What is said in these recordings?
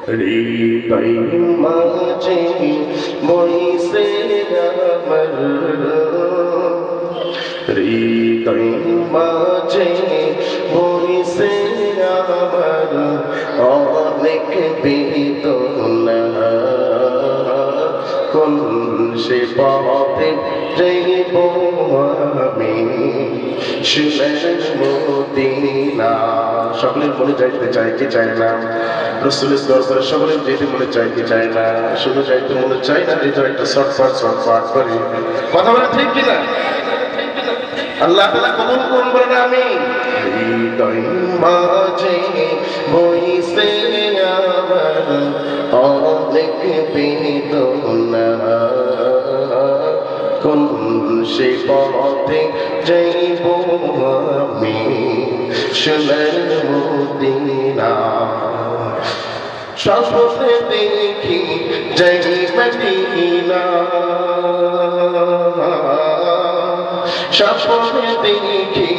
হৃদয় মাঝে বইছে আমার, হৃদয় মাঝে বইছে আমার অনেক বেদনা। কোন সে পথে যাইব আমি সোনার মদিনা। সকলের মনে যাইতে চাই কি চায় না? রাসূলের দরবারে সকলের যেতে মনে চাই কি চায় না? শুধু যাইতে মনে চায় না, হৃদয়টা ছটফট করে। কথা বলে ঠিক কিনা? আল্লাহ তাআলা কবুল করবেন না? আমি হৃদয় মাঝে বইছে আমার অনেক বেদনা। কোন সে পথে যাইব আমি সোনার মদিনা। স্বপ্নে দেখি যাই মদিনা, স্বপ্নে দেখি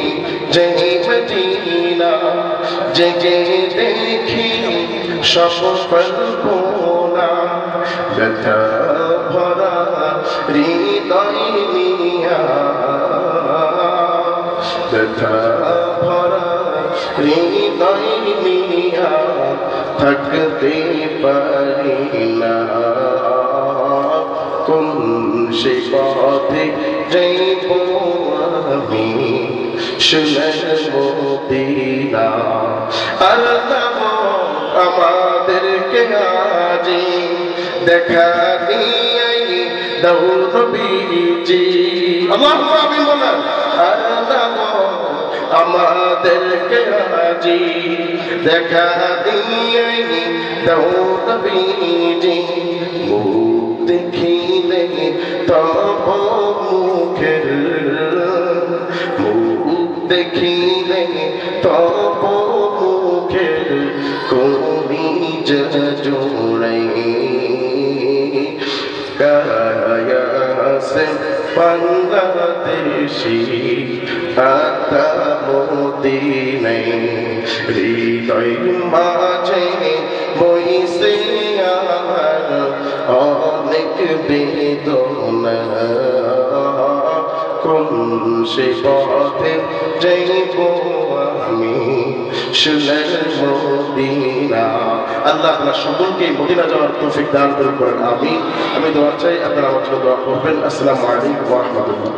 যাই মদিনা। জেগে দেখি সফল না, ব্যথা ভরা হৃদয় নিয়া, ব্যথা ভরা হৃদয় নিয়া থাকতে পারি না। কোন সে পথে যাইব আমি সোনার মদিনা। আল্লাহ আমাদেরকে আজি দেখা দিয়াই দাও নবীজি। আল্লাহু আমিন বলেন। আল্লাহ আমাদেরকে আজি দেখা দিয়াই দাও নবীজি। মুখ দেখিলে তব মুখের, মুখ দেখিলে তব মুখের কলিজ জোড়াই কায়াসে বাংলাদেশি আতা মদিনায়। হৃদয় মাঝে বইছে আমার অনেক বেদনা। কোন সে পথে যাইব আমি সোনার মদিনা। আল্লাহ আপনার সকলকে মদিনা যাওয়ার তৌফিক দান করুন। আমি দোয়া চাই, আপনারা আমার জন্য দোয়া করবেন। আসসালামু আলাইকুম ওয়া রাহমাতুল্লাহ।